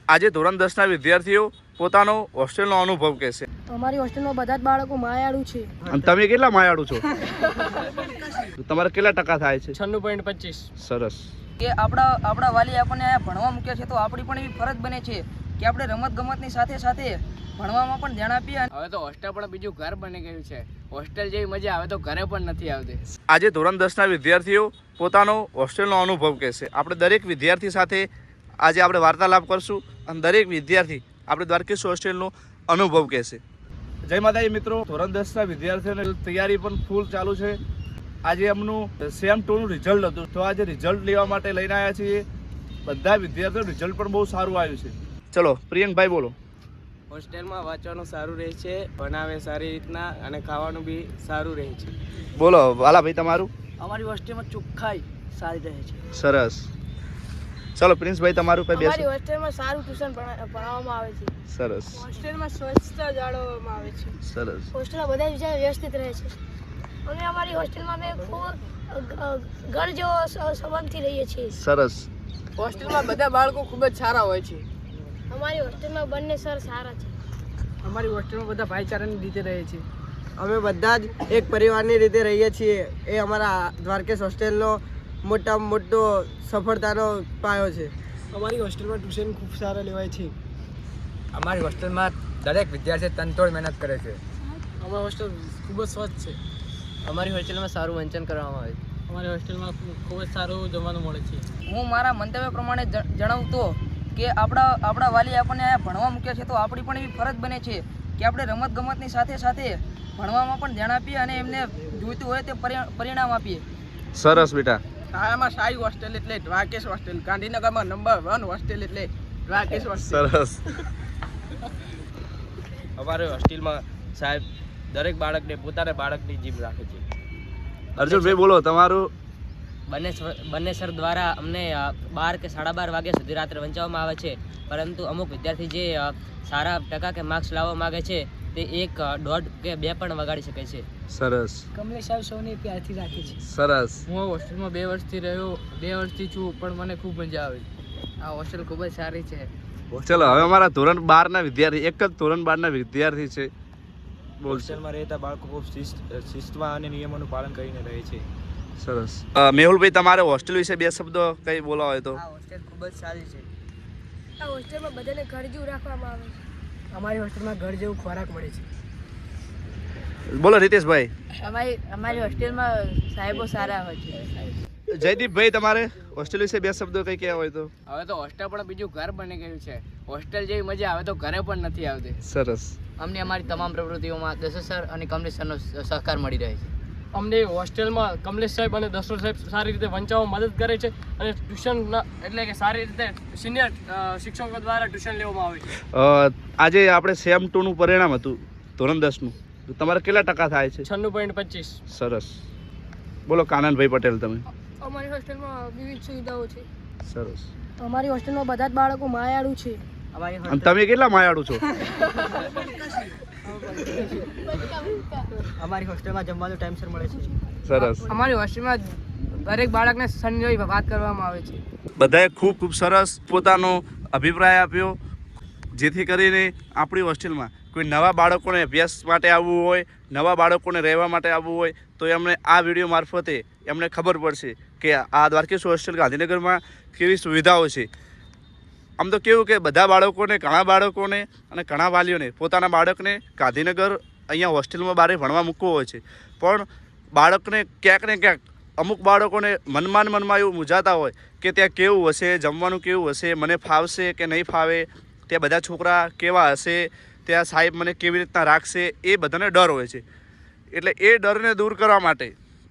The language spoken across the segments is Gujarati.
આજે ધોરણ 10ના વિદ્યાર્થીઓ પોતાનો હોસ્ટેલનો અનુભવ કહેશે। અમારી હોસ્ટેલમાં બધા જ બાળકો માયાળુ છે। અને તમે કેટલા માયાળુ છો? તમારે કેટલા ટકા થાય છે? 96.25। સરસ। કે આપણા વાલી આપણને અહીંયા ભણવા મૂક્યા છે તો આપણી પણ એવી ફરજ બને છે કે આપણે રમતગમતની સાથે સાથે ભણવામાં પણ ધ્યાન આપીએ। હવે તો હોસ્ટેલ પણ બીજું ઘર બની ગયું છે। હોસ્ટેલ જેવી મજા આવે તો ઘરે પણ નથી આવતી। આજે ધોરણ 10ના વિદ્યાર્થીઓ પોતાનો હોસ્ટેલનો અનુભવ કહેશે। આપણે દરેક વિદ્યાર્થી સાથે આજે આપણે વાર્તાલાપ કરશું અને દરેક વિદ્યાર્થી આપણે દ્વારકેશ હોસ્ટેલનો અનુભવ કહેશે। જય માતાજી મિત્રો, ધોરણ 10ના વિદ્યાર્થીઓની તૈયારી પણ ફૂલ ચાલુ છે। આજે એમનું સેમ 2નું રિઝલ્ટ હતું, તો આજે રિઝલ્ટ લેવા માટે લઈને આવ્યા છીએ। બધા વિદ્યાર્થીઓનું રિઝલ્ટ પણ બહુ સારું આવ્યું છે। ચલો પ્રિયંકભાઈ બોલો। હોસ્ટેલમાં વાંચવાનું સારું રહે છે, ભણાવે સારી રીતના અને ખાવાનું બી સારું રહે છે। બોલો વાલાભાઈ તમારું? અમારી હોસ્ટેલમાં ચોખ્ખાઈ સારી રહે છે। સરસ। ચલો પ્રિન્સભાઈ તમારું કઈ બેસો। અમારી હોસ્ટેલમાં સારું ટ્યુશન ભણાવવામાં આવે છે। સરસ હોસ્ટેલમાં સ્વચ્છતા જાળવવામાં આવે છે। સરસ। હોસ્ટેલમાં બધા વિચાર વ્યવસ્થિત રહે છે અને અમારી હોસ્ટેલમાં અમે ખૂબ ઘર જેવો સંબંધથી રહીએ છીએ। સરસ। હોસ્ટેલમાં બધા બાળકો ખૂબ જ સારા હોય છે। અમારી હોસ્ટેલમાં બંને સર સારા છે। અમારી હોસ્ટેલમાં બધા ભાઈચારાની રીતે રહે છે। અમે બધા જ એક પરિવારની રીતે રહીએ છીએ। એ અમારા દ્વારકેશ હોસ્ટેલનો મોટામાં મોટો સફળતાનો પાયો છે। અમારી હોસ્ટેલમાં ટ્યુશન ખૂબ સારા લેવાય છે। અમારી હોસ્ટેલમાં દરેક વિદ્યાર્થી તનતોડ મહેનત કરે છે। અમારી હોસ્ટેલ ખૂબ જ સ્વચ્છ છે। અમારી હોસ્ટેલમાં સારું વંચન કરવામાં આવે છે। અમારી હોસ્ટેલમાં ખૂબ જ સારું જમવાનું મળે છે। હું મારા મંતવ્ય પ્રમાણે જણાવું તો કે આપણા વાલી આપણને અહીંયા ભણવા મૂક્યા છે તો આપણી પણ એવી ફરજ બને છે કે આપણે રમતગમતની સાથે સાથે ભણવામાં પણ ધ્યાન આપીએ અને એમને જોઈતું હોય તે પરિણામ આપીએ। સરસ બેટા। શાળામાં સારી હોસ્ટેલ એટલે દ્વારકેશ હોસ્ટેલ, ગાંધીનગરમાં નંબર 1 હોસ્ટેલ એટલે દ્વારકેશ હોસ્ટેલ। સરસ। અમારી હોસ્ટેલમાં સાહેબ દરેક બાળકને પોતાના બાળકની જીમ રાખે છે। અર્જુનભાઈ બોલો તમારું? બંને સર દ્વારા અમને 12 કે 12:30 વાગ્યા સુધી રાત્રે વંચાવવામાં આવે છે, પરંતુ અમુક વિદ્યાર્થી જે સારા ટકા કે માર્ક્સ લાવવા માગે છે તે 1, 1.5 કે 2 પણ વગાડી શકે છે। સરસ। કમલેશ સાહેબ સૌને પ્યારથી રાખે છે। સરસ। હું હોસ્ટેલમાં 2 વર્ષથી રહ્યો, 2 વર્ષથી છું, પણ મને ખૂબ મજા આવે છે। આ હોસ્ટેલ ખૂબ જ સારી છે। ચલો હવે અમારા ધોરણ 12ના વિદ્યાર્થી, એક જ ધોરણ 12ના વિદ્યાર્થી છે, હોસ્ટેલમાં રહેતા બાળકો ખૂબ શિસ્તમાં અને નિયમોનું પાલન કરીને રહે છે। સરસ। મેહુલભાઈ તમારે હોસ્ટેલ વિશે 2 શબ્દો કઈ બોલાવો હોય તો? આ હોસ્ટેલ ખૂબ જ સારી છે। આ હોસ્ટેલમાં બધાને ઘર જેવું રાખવામાં આવે છે। અમારી હોસ્ટેલમાં ઘર જેવું ખોરાક મળે છે। બોલો રીતેશભાઈ। અમારી હોસ્ટેલમાં સાહેબો સારા હોય છે। જયદીપભાઈ તમારે હોસ્ટેલ વિશે 2 શબ્દો કઈ કહેવા હોય તો? હવે તો હોસ્ટેલ પણ બીજું ઘર બની ગયું છે। હોસ્ટેલ જેવી મજા આવે તો ઘરે પણ નથી આવતી। સરસ। અમને અમારી તમામ પ્રવૃત્તિઓમાં દશરથ સર અને કમલેશ સરનો સહકાર મળી રહે છે। અમને હોસ્ટેલમાં કમલેશ સાહેબ અને દશરથ સાહેબ સારી રીતે વંચાવવામાં મદદ કરે છે અને ટ્યુશન એટલે કે સારી રીતે સિનિયર શિક્ષકો દ્વારા ટ્યુશન લેવામાં આવે છે। આજે આપણે સેમ 2નું પરિણામ હતું ધોરણ 10નું, તો તમારે કેટલા ટકા થાય છે? 96.25। સરસ। બોલો કાનનભાઈ પટેલ તમે? અમારી હોસ્ટેલમાં વિવિધ સુવિધાઓ છે। સરસ। અમારી હોસ્ટેલમાં બધા જ બાળકો માયાળુ છે। અને તમે કેટલા માયાળુ છો? અમારી હોસ્ટેલમાં જમવાનું ટાઈમસર મળે છે। સરસ। અમારી હોસ્ટેલમાં દરેક બાળકને સન્ની વાત કરવામાં આવે છે। બધાએ ખૂબ ખૂબ સરસ પોતાનો અભિપ્રાય આપ્યો, જેથી કરીને આપણી હોસ્ટેલમાં કોઈ નવા બાળકોને અભ્યાસ માટે આવવું હોય, નવા બાળકોને રહેવા માટે આવવું હોય તો એમને આ વિડીયો મારફતે એમને ખબર પડશે કે આ દ્વારકેશ હોસ્ટેલ ગાંધીનગરમાં કેવી સુવિધાઓ છે। આમ તો કેવું કે બધા બાળકોને, ઘણા બાળકોને અને ઘણા વાલીઓને પોતાના બાળકને ગાંધીનગર અહીંયા હોસ્ટેલમાં બહાર ભણવા મૂકવો હોય છે, પણ બાળકને ક્યાંક ને ક્યાંક અમુક બાળકોને મનમાં એવું મૂંઝાતા હોય કે ત્યાં કેવું હશે, જમવાનું કેવું હશે, મને ફાવશે કે નહીં ફાવે, ત્યાં બધા છોકરા કેવા હશે, ત્યાં સાહેબ મને કેવી રીતના રાખશે, એ બધાને ડર હોય છે। એટલે એ ડરને દૂર કરવા માટે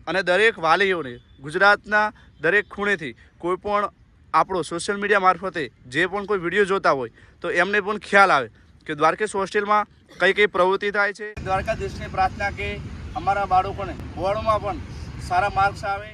અને દરેક વાલીઓને ગુજરાતના દરેક ખૂણેથી કોઈ પણ આપણો સોશિયલ મીડિયા મારફતે જે પણ કોઈ વિડીયો જોતા હોય તો એમને પણ ખ્યાલ આવે કે દ્વારકેશ હોસ્ટેલમાં કઈ પ્રવૃત્તિ થાય છે। દ્વારકાધીશને પ્રાર્થના કે અમારા બાળકોને બોર્ડમાં પણ સારા માર્ક્સ આવે।